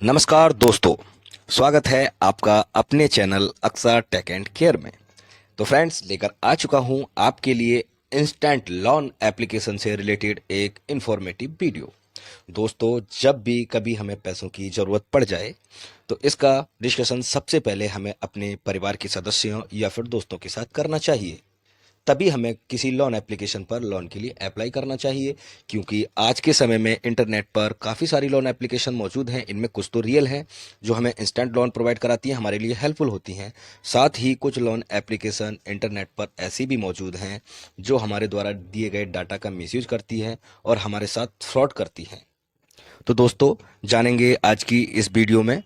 नमस्कार दोस्तों, स्वागत है आपका अपने चैनल अक्सर टेक एंड केयर में। तो फ्रेंड्स, लेकर आ चुका हूं आपके लिए इंस्टेंट लोन एप्लीकेशन से रिलेटेड एक इंफॉर्मेटिव वीडियो। दोस्तों, जब भी कभी हमें पैसों की ज़रूरत पड़ जाए तो इसका डिस्कशन सबसे पहले हमें अपने परिवार के सदस्यों या फिर दोस्तों के साथ करना चाहिए। तभी हमें किसी लोन एप्लीकेशन पर लोन के लिए अप्लाई करना चाहिए, क्योंकि आज के समय में इंटरनेट पर काफ़ी सारी लोन एप्लीकेशन मौजूद हैं। इनमें कुछ तो रियल हैं जो हमें इंस्टेंट लोन प्रोवाइड कराती हैं, हमारे लिए हेल्पफुल होती हैं। साथ ही कुछ लोन एप्लीकेशन इंटरनेट पर ऐसी भी मौजूद हैं जो हमारे द्वारा दिए गए डाटा का मिसयूज करती हैं और हमारे साथ फ्रॉड करती हैं। तो दोस्तों, जानेंगे आज की इस वीडियो में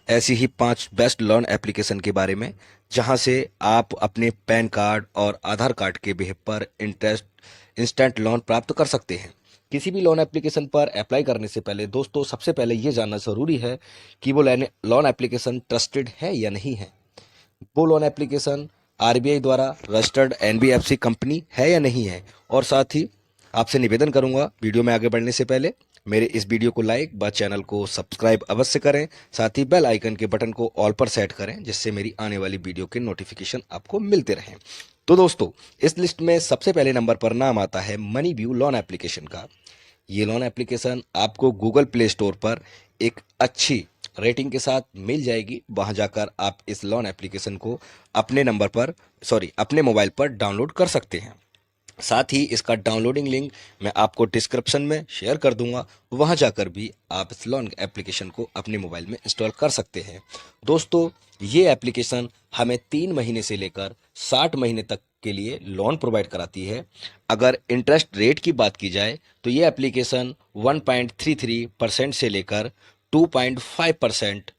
ऐसी ही 5 बेस्ट लोन एप्लीकेशन के बारे में, जहां से आप अपने पैन कार्ड और आधार कार्ड के बेहद पर इंस्टेंट लोन प्राप्त कर सकते हैं। किसी भी लोन एप्लीकेशन पर अप्लाई करने से पहले दोस्तों, सबसे पहले ये जानना ज़रूरी है कि वो लोन एप्लीकेशन ट्रस्टेड है या नहीं है। वो लोन एप्लीकेशन आरबीआई द्वारा रजिस्टर्ड एनबीएफसी कंपनी है या नहीं है। और साथ ही आपसे निवेदन करूंगा, वीडियो में आगे बढ़ने से पहले मेरे इस वीडियो को लाइक व चैनल को सब्सक्राइब अवश्य करें। साथ ही बेल आइकन के बटन को ऑल पर सेट करें, जिससे मेरी आने वाली वीडियो के नोटिफिकेशन आपको मिलते रहें। तो दोस्तों, इस लिस्ट में सबसे पहले नंबर पर नाम आता है मनी व्यू लोन एप्लीकेशन का। ये लोन एप्लीकेशन आपको गूगल प्ले स्टोर पर एक अच्छी रेटिंग के साथ मिल जाएगी। वहां जाकर आप इस लोन एप्लीकेशन को अपने मोबाइल पर डाउनलोड कर सकते हैं। साथ ही इसका डाउनलोडिंग लिंक मैं आपको डिस्क्रिप्शन में शेयर कर दूंगा। वहां जाकर भी आप इस लोन एप्लीकेशन को अपने मोबाइल में इंस्टॉल कर सकते हैं। दोस्तों, ये एप्लीकेशन हमें 3 महीने से लेकर 60 महीने तक के लिए लोन प्रोवाइड कराती है। अगर इंटरेस्ट रेट की बात की जाए तो ये एप्लीकेशन 1.33% से लेकर 2.5%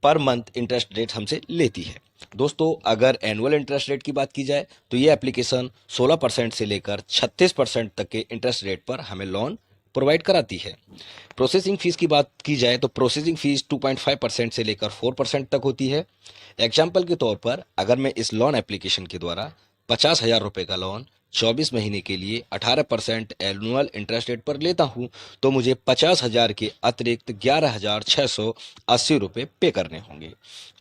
पर मंथ इंटरेस्ट रेट हमसे लेती है। दोस्तों, अगर एनुअल इंटरेस्ट रेट की बात की जाए तो ये एप्लीकेशन 16% से लेकर 36% तक के इंटरेस्ट रेट पर हमें लोन प्रोवाइड कराती है। प्रोसेसिंग फीस की बात की जाए तो प्रोसेसिंग फीस 2.5% से लेकर 4% तक होती है। एग्जाम्पल के तौर पर, अगर मैं इस लोन एप्लीकेशन के द्वारा 50,000 रुपये का लोन 24 महीने के लिए 18% एनुअल इंटरेस्ट रेट पर लेता हूं, तो मुझे 50,000 के अतिरिक्त 11,680 रुपये पे करने होंगे।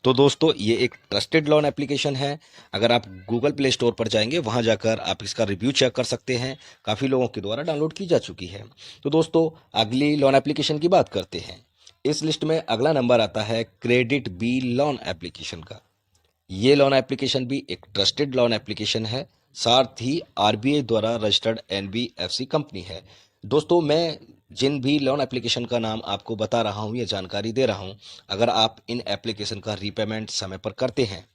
तो दोस्तों, ये एक ट्रस्टेड लोन एप्लीकेशन है। अगर आप गूगल प्ले स्टोर पर जाएंगे, वहां जाकर आप इसका रिव्यू चेक कर सकते हैं। काफ़ी लोगों के द्वारा डाउनलोड की जा चुकी है। तो दोस्तों, अगली लोन एप्लीकेशन की बात करते हैं। इस लिस्ट में अगला नंबर आता है क्रेडिट बी लोन एप्लीकेशन का। ये लोन एप्लीकेशन भी एक ट्रस्टेड लोन एप्लीकेशन है। साथ ही आरबीआई द्वारा रजिस्टर्ड एनबीएफसी कंपनी है। दोस्तों, मैं जिन भी लोन एप्लीकेशन का नाम आपको बता रहा हूँ या जानकारी दे रहा हूँ, अगर आप इन एप्लीकेशन का रीपेमेंट समय पर करते हैं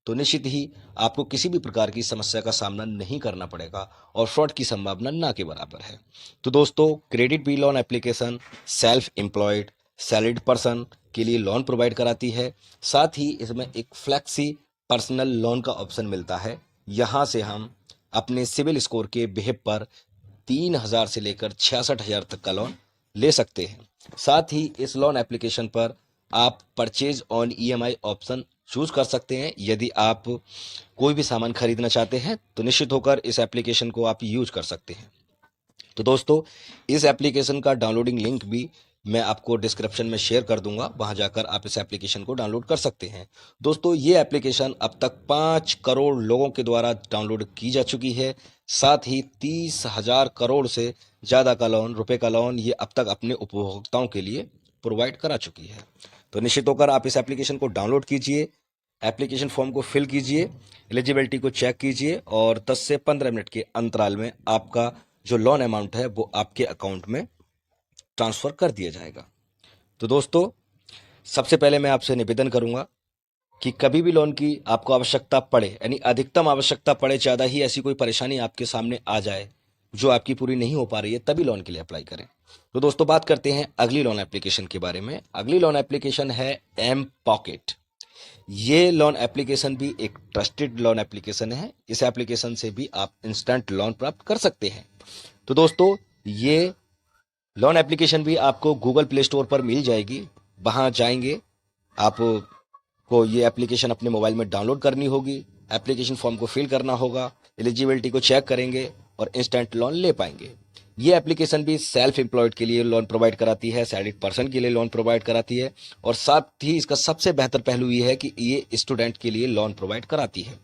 तो निश्चित ही आपको किसी भी प्रकार की समस्या का सामना नहीं करना पड़ेगा और फ्रॉड की संभावना ना के बराबर है। तो दोस्तों, CreditBee loan application self employed salaried person के लिए लोन प्रोवाइड कराती है। साथ ही इसमें एक फ्लेक्सी पर्सनल लोन का ऑप्शन मिलता है। यहाँ से हम अपने सिविल स्कोर के बेहद पर 3,000 से लेकर 66,000 तक का लोन ले सकते हैं। साथ ही इस लोन एप्लीकेशन पर आप purchase on EMI option choose कर सकते हैं। यदि आप कोई भी सामान खरीदना चाहते हैं तो निश्चित होकर इस एप्लीकेशन को आप यूज कर सकते हैं। तो दोस्तों, इस एप्लीकेशन का डाउनलोडिंग लिंक भी मैं आपको डिस्क्रिप्शन में शेयर कर दूंगा। वहां जाकर आप इस एप्लीकेशन को डाउनलोड कर सकते हैं। दोस्तों, ये एप्लीकेशन अब तक 5 करोड़ लोगों के द्वारा डाउनलोड की जा चुकी है। साथ ही 30,000 करोड़ से ज़्यादा का लोन रुपए का लोन ये अब तक अपने उपभोक्ताओं के लिए प्रोवाइड करा चुकी है। तो निश्चित होकर आप इस एप्लीकेशन को डाउनलोड कीजिए, एप्लीकेशन फॉर्म को फिल कीजिए, एलिजिबिलिटी को चेक कीजिए और 10 से 15 मिनट के अंतराल में आपका जो लोन अमाउंट है वो आपके अकाउंट में ट्रांसफ़र कर दिया जाएगा। तो दोस्तों, सबसे पहले मैं आपसे निवेदन करूंगा कि कभी भी लोन की आपको आवश्यकता पड़े, यानी अधिकतम आवश्यकता पड़े, ज़्यादा ही ऐसी कोई परेशानी आपके सामने आ जाए जो आपकी पूरी नहीं हो पा रही है, तभी लोन के लिए अप्लाई करें। तो दोस्तों, बात करते हैं अगली लोन एप्लीकेशन के बारे में। अगली लोन एप्लीकेशन है एम पॉकेट। ये लोन एप्लीकेशन भी एक ट्रस्टेड लोन एप्लीकेशन है। इस एप्लीकेशन से भी आप इंस्टेंट लोन प्राप्त कर सकते हैं। तो दोस्तों, ये लोन एप्लीकेशन भी आपको गूगल प्ले स्टोर पर मिल जाएगी। वहां जाएंगे, आपको ये एप्लीकेशन अपने मोबाइल में डाउनलोड करनी होगी, एप्लीकेशन फॉर्म को फिल करना होगा, एलिजिबिलिटी को चेक करेंगे और इंस्टेंट लोन ले पाएंगे। ये एप्लीकेशन भी सेल्फ एम्प्लॉयड के लिए लोन प्रोवाइड कराती है, सैलरीड पर्सन के लिए लोन प्रोवाइड कराती है, और साथ ही इसका सबसे बेहतर पहलू ये है कि ये स्टूडेंट के लिए लोन प्रोवाइड कराती है।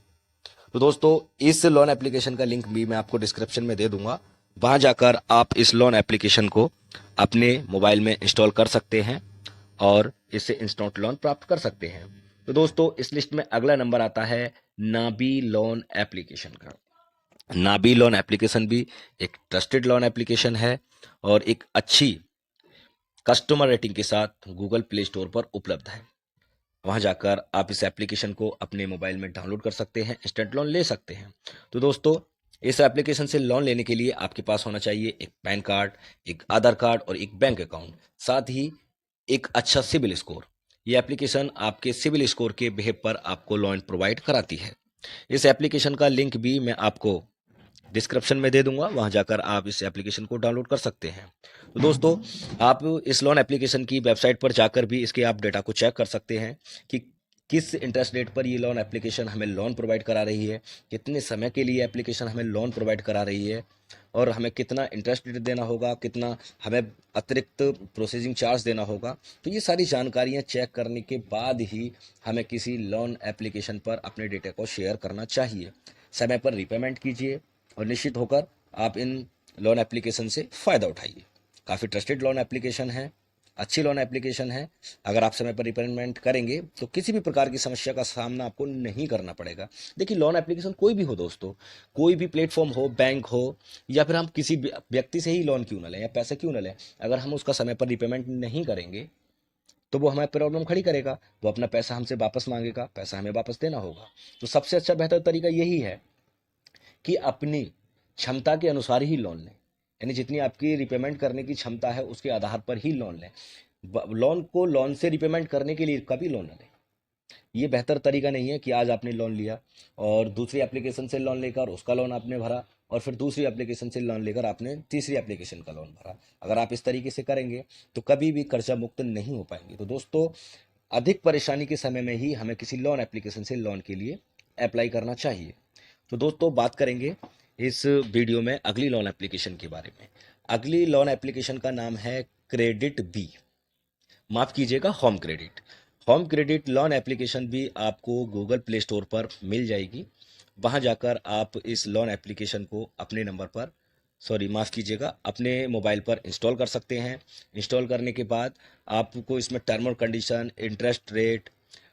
तो दोस्तों, इस लोन एप्लीकेशन का लिंक भी मैं आपको डिस्क्रिप्शन में दे दूंगा। वहां जाकर आप इस लोन एप्लीकेशन को अपने मोबाइल में इंस्टॉल कर सकते हैं और इससे इंस्टेंट लोन प्राप्त कर सकते हैं। तो दोस्तों, इस लिस्ट में अगला नंबर आता है नाबी लोन एप्लीकेशन का। नाबी लोन एप्लीकेशन भी एक ट्रस्टेड लोन एप्लीकेशन है और एक अच्छी कस्टमर रेटिंग के साथ गूगल प्ले स्टोर पर उपलब्ध है। वहां जाकर आप इस एप्लीकेशन को अपने मोबाइल में डाउनलोड कर सकते हैं, इंस्टेंट लोन ले सकते हैं। तो दोस्तों, इस एप्लीकेशन से लोन लेने के लिए आपके पास होना चाहिए एक पैन कार्ड, एक आधार कार्ड और एक बैंक अकाउंट, साथ ही एक अच्छा सिविल स्कोर। ये एप्लीकेशन आपके सिविल स्कोर के बेस पर आपको लोन प्रोवाइड कराती है। इस एप्लीकेशन का लिंक भी मैं आपको डिस्क्रिप्शन में दे दूंगा, वहां जाकर आप इस एप्लीकेशन को डाउनलोड कर सकते हैं। तो दोस्तों, आप इस लोन एप्लीकेशन की वेबसाइट पर जाकर भी इसके आप डेटा को चेक कर सकते हैं कि किस इंटरेस्ट रेट पर ये लोन एप्लीकेशन हमें लोन प्रोवाइड करा रही है, कितने समय के लिए एप्लीकेशन हमें लोन प्रोवाइड करा रही है, और हमें कितना इंटरेस्ट रेट देना होगा, कितना हमें अतिरिक्त प्रोसेसिंग चार्ज देना होगा। तो ये सारी जानकारियां चेक करने के बाद ही हमें किसी लोन एप्लीकेशन पर अपने डेटा को शेयर करना चाहिए। समय पर रीपेमेंट कीजिए और निश्चित होकर आप इन लोन एप्लीकेशन से फ़ायदा उठाइए। काफ़ी ट्रस्टेड लोन एप्लीकेशन है, अच्छी लोन एप्लीकेशन है। अगर आप समय पर रिपेमेंट करेंगे तो किसी भी प्रकार की समस्या का सामना आपको नहीं करना पड़ेगा। देखिए, लोन एप्लीकेशन कोई भी हो दोस्तों, कोई भी प्लेटफॉर्म हो, बैंक हो, या फिर हम किसी व्यक्ति से ही लोन क्यों ना लें या पैसे क्यों ना लें, अगर हम उसका समय पर रिपेमेंट नहीं करेंगे तो वो हमें प्रॉब्लम खड़ी करेगा। वो अपना पैसा हमसे वापस मांगेगा, पैसा हमें वापस देना होगा। तो सबसे अच्छा बेहतर तरीका यही है कि अपनी क्षमता के अनुसार ही लोन लें, यानी जितनी आपकी रिपेमेंट करने की क्षमता है उसके आधार पर ही लोन लें। लोन को लोन से रिपेमेंट करने के लिए कभी लोन न लें। ये बेहतर तरीका नहीं है कि आज आपने लोन लिया और दूसरी एप्लीकेशन से लोन लेकर उसका लोन आपने भरा, और फिर दूसरी एप्लीकेशन से लोन लेकर आपने तीसरी एप्लीकेशन का लोन भरा। अगर आप इस तरीके से करेंगे तो कभी भी कर्जा मुक्त नहीं हो पाएंगे। तो दोस्तों, अधिक परेशानी के समय में ही हमें किसी लोन एप्लीकेशन से लोन के लिए अप्लाई करना चाहिए। तो दोस्तों, बात करेंगे इस वीडियो में अगली लोन एप्लीकेशन के बारे में। अगली लोन एप्लीकेशन का नाम है क्रेडिट बी, माफ कीजिएगा, home credit. Home credit loan application भी आपको गूगल प्ले स्टोर पर मिल जाएगी। वहां जाकर आप इस लोन एप्लीकेशन को अपने नंबर पर, सॉरी माफ़ कीजिएगा, अपने मोबाइल पर इंस्टॉल कर सकते हैं। इंस्टॉल करने के बाद आपको इसमें टर्म और कंडीशन, इंटरेस्ट रेट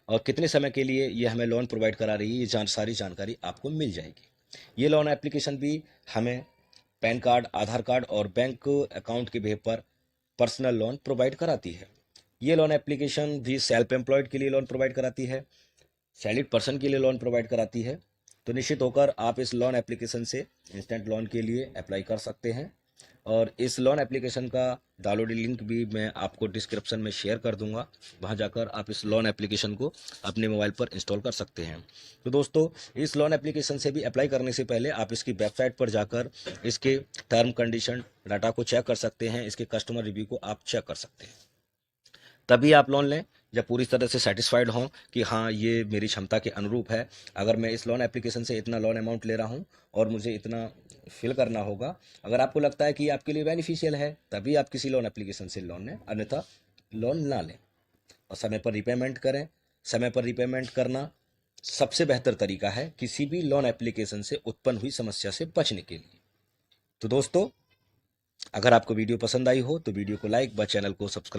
और कितने समय के लिए ये हमें लोन प्रोवाइड करा रही है, ये सारी जानकारी आपको मिल जाएगी। ये लोन एप्लीकेशन भी हमें पैन कार्ड, आधार कार्ड और बैंक अकाउंट के बेस पर पर्सनल लोन प्रोवाइड कराती है। ये लोन एप्लीकेशन भी सेल्फ एम्प्लॉयड के लिए लोन प्रोवाइड कराती है, सैलरीड पर्सन के लिए लोन प्रोवाइड कराती है। तो निश्चित होकर आप इस लोन एप्लीकेशन से इंस्टेंट लोन के लिए अप्लाई कर सकते हैं, और इस लोन एप्लीकेशन का डाउनलोड लिंक भी मैं आपको डिस्क्रिप्शन में शेयर कर दूंगा। वहां जाकर आप इस लोन एप्लीकेशन को अपने मोबाइल पर इंस्टॉल कर सकते हैं। तो दोस्तों, इस लोन एप्लीकेशन से भी अप्लाई करने से पहले आप इसकी वेबसाइट पर जाकर इसके टर्म कंडीशन डाटा को चेक कर सकते हैं, इसके कस्टमर रिव्यू को आप चेक कर सकते हैं। तभी आप लोन लें जब पूरी तरह से सेटिस्फाइड हों कि हाँ, ये मेरी क्षमता के अनुरूप है। अगर मैं इस लोन एप्लीकेशन से इतना लोन अमाउंट ले रहा हूँ और मुझे इतना फिल करना होगा, अगर आपको लगता है कि आपके लिए बेनिफिशियल है, तभी आप किसी लोन एप्लीकेशन से लोन लें, अन्यथा लोन ना लें। और समय पर रिपेमेंट करें। समय पर रिपेमेंट करना सबसे बेहतर तरीका है किसी भी लोन एप्लीकेशन से उत्पन्न हुई समस्या से बचने के लिए। तो दोस्तों, अगर आपको वीडियो पसंद आई हो तो वीडियो को लाइक व चैनल को सब्सक्राइब